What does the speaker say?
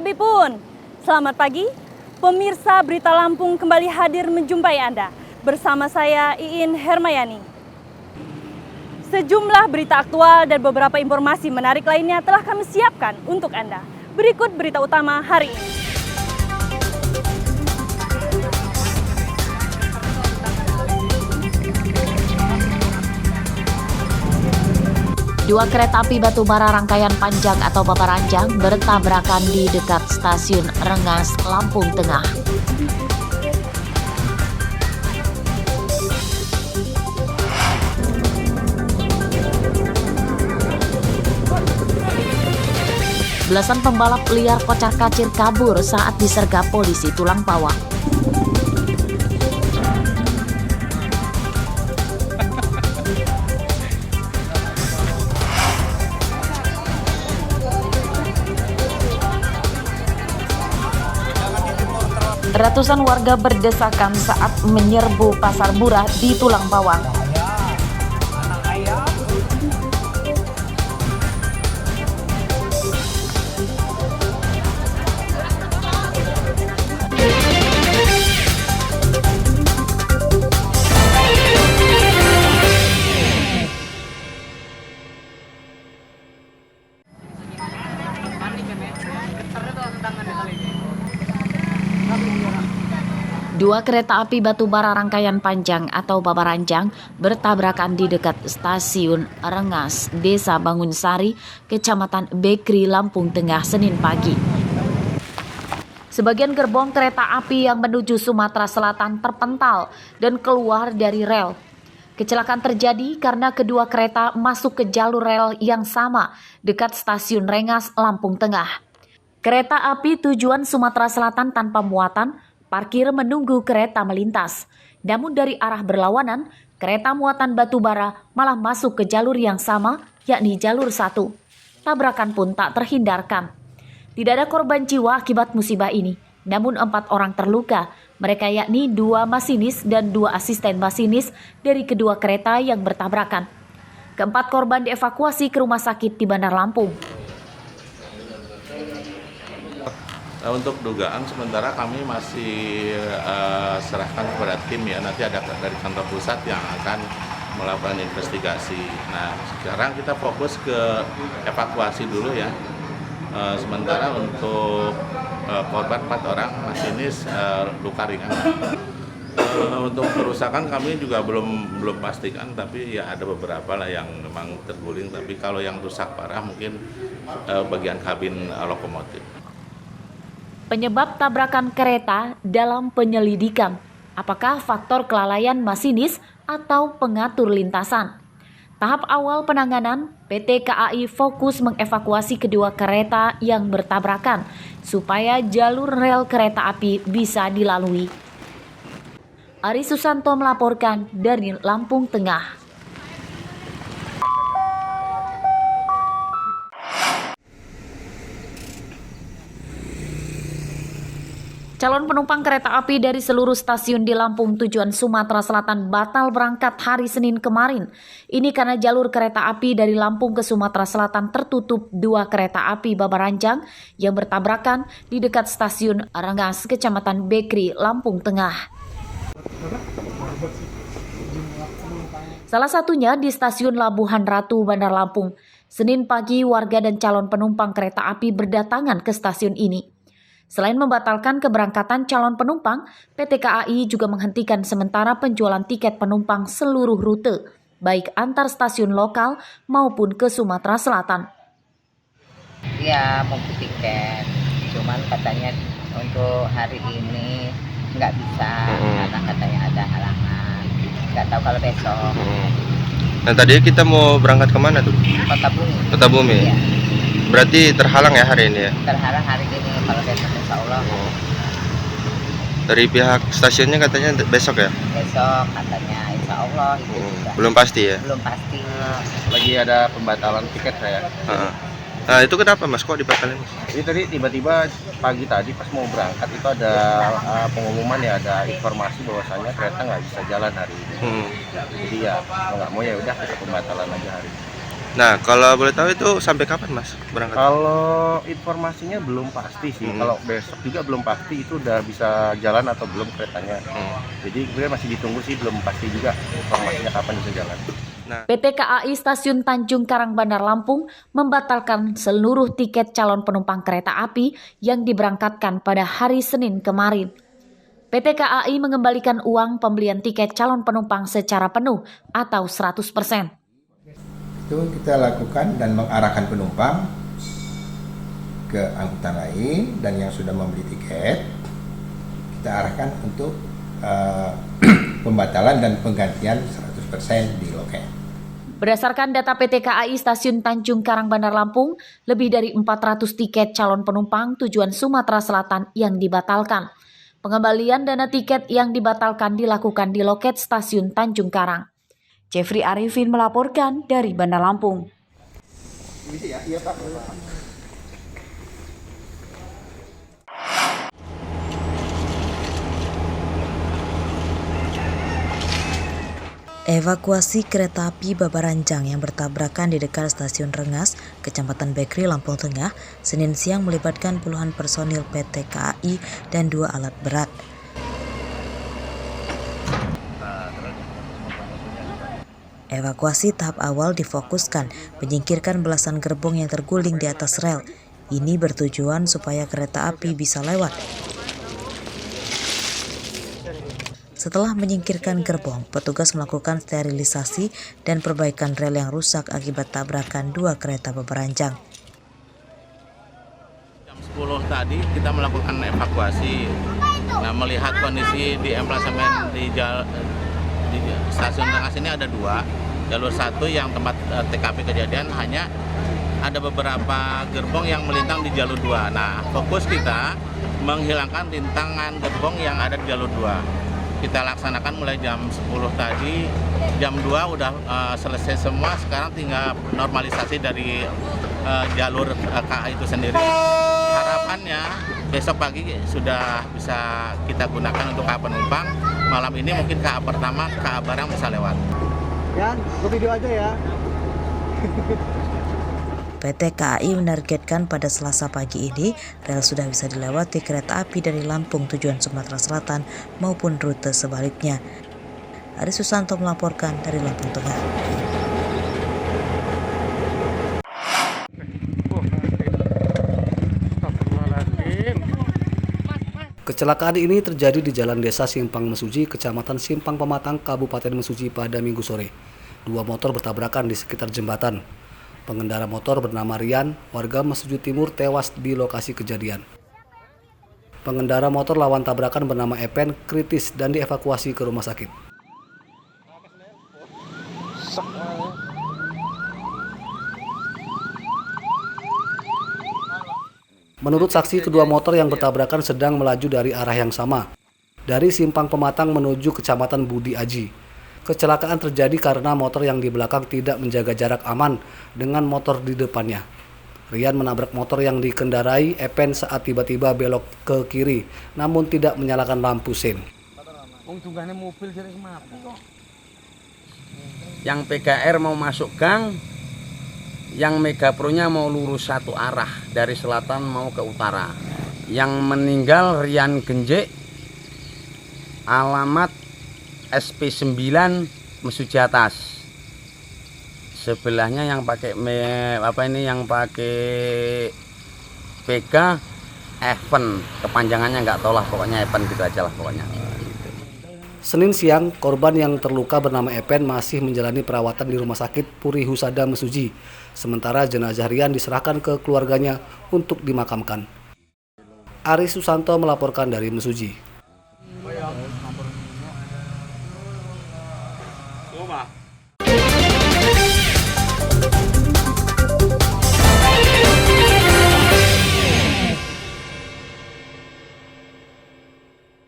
Sabipun, selamat pagi. Pemirsa Berita Lampung kembali hadir menjumpai Anda. Bersama saya Iin Hermayani. Sejumlah berita aktual dan beberapa informasi menarik lainnya telah kami siapkan untuk Anda. Berikut berita utama hari ini. Dua kereta api batubara rangkaian panjang atau babaranjang bertabrakan di dekat stasiun Rengas, Lampung Tengah. Belasan pembalap liar kocar-kacir kabur saat disergap polisi Tulang Bawang. Ratusan warga berdesakan saat menyerbu pasar murah di Tulang Bawang. Dua kereta api batubara rangkaian panjang atau babaranjang bertabrakan di dekat stasiun Rengas, Desa Bangunsari, Kecamatan Bekri, Lampung Tengah, Senin pagi. Sebagian gerbong kereta api yang menuju Sumatera Selatan terpental dan keluar dari rel. Kecelakaan terjadi karena kedua kereta masuk ke jalur rel yang sama dekat stasiun Rengas, Lampung Tengah. Kereta api tujuan Sumatera Selatan tanpa muatan parkir menunggu kereta melintas. Namun dari arah berlawanan, kereta muatan batubara malah masuk ke jalur yang sama, yakni jalur 1. Tabrakan pun tak terhindarkan. Tidak ada korban jiwa akibat musibah ini, namun 4 orang terluka. Mereka yakni 2 masinis dan 2 asisten masinis dari kedua kereta yang bertabrakan. Keempat korban dievakuasi ke rumah sakit di Bandar Lampung. Untuk dugaan sementara kami masih serahkan kepada tim ya, nanti ada dari kantor pusat yang akan melakukan investigasi. Nah sekarang kita fokus ke evakuasi dulu ya. Sementara untuk korban 4 orang masinis luka ringan. Untuk kerusakan kami juga belum pastikan, tapi ya ada beberapa lah yang memang terguling. Tapi kalau yang rusak parah mungkin bagian kabin lokomotif. Penyebab tabrakan kereta dalam penyelidikan, apakah faktor kelalaian masinis atau pengatur lintasan? Tahap awal penanganan, PT KAI fokus mengevakuasi kedua kereta yang bertabrakan supaya jalur rel kereta api bisa dilalui. Ari Susanto melaporkan dari Lampung Tengah. Calon penumpang kereta api dari seluruh stasiun di Lampung tujuan Sumatera Selatan batal berangkat hari Senin kemarin. Ini karena jalur kereta api dari Lampung ke Sumatera Selatan tertutup 2 kereta api babaranjang yang bertabrakan di dekat stasiun Rengas, Kecamatan Bekri, Lampung Tengah. Salah satunya di stasiun Labuhan Ratu, Bandar Lampung. Senin pagi warga dan calon penumpang kereta api berdatangan ke stasiun ini. Selain membatalkan keberangkatan calon penumpang, PT KAI juga menghentikan sementara penjualan tiket penumpang seluruh rute, baik antar stasiun lokal maupun ke Sumatera Selatan. Ya, mau tiket, cuman katanya untuk hari ini nggak bisa karena katanya ada halangan. Nggak tahu kalau besok. Nah tadi kita mau berangkat kemana tuh? Kota Bumi. Kota Bumi. Iya. Berarti terhalang ya hari ini ya? Terhalang hari ini, kalau besok insya Allah. Dari pihak stasiunnya katanya besok ya? Besok katanya insya Allah itu juga. Belum pasti ya? Belum pasti. Lagi ada pembatalan tiket saya. Nah itu kenapa mas, kok dibatalin? Jadi tadi tiba-tiba pagi tadi pas mau berangkat itu ada pengumuman ya, ada informasi bahwasannya kereta nggak bisa jalan hari ini. Jadi ya mau nggak mau ya udah kita pembatalan aja hari ini. Nah, kalau boleh tahu itu sampai kapan Mas berangkat? Kalau informasinya belum pasti sih. Kalau besok juga belum pasti itu udah bisa jalan atau belum keretanya. Jadi kemudian masih ditunggu sih, belum pasti juga informasinya kapan bisa jalan. PT KAI Stasiun Tanjung Karang Bandar Lampung membatalkan seluruh tiket calon penumpang kereta api yang diberangkatkan pada hari Senin kemarin. PT KAI mengembalikan uang pembelian tiket calon penumpang secara penuh atau 100%. Itu kita lakukan dan mengarahkan penumpang ke angkutan lain, dan yang sudah membeli tiket kita arahkan untuk pembatalan dan penggantian 100% di loket. Berdasarkan data PT KAI Stasiun Tanjung Karang Bandar Lampung, lebih dari 400 tiket calon penumpang tujuan Sumatera Selatan yang dibatalkan. Pengembalian dana tiket yang dibatalkan dilakukan di loket Stasiun Tanjung Karang. Jeffrey Arifin melaporkan dari Bandar Lampung. Evakuasi kereta api Babaranjang yang bertabrakan di dekat Stasiun Rengas, Kecamatan Bekri, Lampung Tengah, Senin siang melibatkan puluhan personil PT KAI dan 2 alat berat. Evakuasi tahap awal difokuskan menyingkirkan belasan gerbong yang terguling di atas rel. Ini bertujuan supaya kereta api bisa lewat. Setelah menyingkirkan gerbong, petugas melakukan sterilisasi dan perbaikan rel yang rusak akibat tabrakan 2 kereta Babaranjang. Jam 10 tadi kita melakukan evakuasi. Nah, melihat kondisi di emplasemen di Stasiun Rengas ini ada 2. Jalur 1 yang tempat TKP kejadian hanya ada beberapa gerbong yang melintang di jalur 2. Nah, fokus kita menghilangkan rintangan gerbong yang ada di jalur 2. Kita laksanakan mulai jam 10 tadi, jam 2 udah selesai semua, sekarang tinggal normalisasi dari jalur KA itu sendiri. Harapannya besok pagi sudah bisa kita gunakan untuk KA penumpang, malam ini mungkin KA pertama, KA barang bisa lewat. Ya, gue video aja ya. PT KAI menargetkan pada Selasa pagi ini rel sudah bisa dilewati kereta api dari Lampung tujuan Sumatera Selatan maupun rute sebaliknya. Ari Susanto melaporkan dari Lampung Tengah. Kecelakaan ini terjadi di Jalan Desa Simpang Mesuji, Kecamatan Simpang Pematang, Kabupaten Mesuji pada Minggu sore. 2 motor bertabrakan di sekitar jembatan. Pengendara motor bernama Rian, warga Mesuji Timur, tewas di lokasi kejadian. Pengendara motor lawan tabrakan bernama Epen kritis dan dievakuasi ke rumah sakit. Menurut saksi, kedua motor yang bertabrakan sedang melaju dari arah yang sama, dari Simpang Pematang menuju Kecamatan Budi Aji. Kecelakaan terjadi karena motor yang di belakang tidak menjaga jarak aman dengan motor di depannya. Rian menabrak motor yang dikendarai Epen saat tiba-tiba belok ke kiri, namun tidak menyalakan lampu sein. Yang PKR mau masuk gang, yang Megapronya mau lurus satu arah dari selatan mau ke utara. Yang meninggal Rian Genjek, alamat SP9 Mesuji Atas. Sebelahnya yang pakai yang pakai PK Evan, kepanjangannya nggak tahu lah, pokoknya Evan gitu aja lah pokoknya. Senin siang, korban yang terluka bernama Epen masih menjalani perawatan di Rumah Sakit Puri Husada Mesuji. Sementara jenazah Rian diserahkan ke keluarganya untuk dimakamkan. Ari Susanto melaporkan dari Mesuji.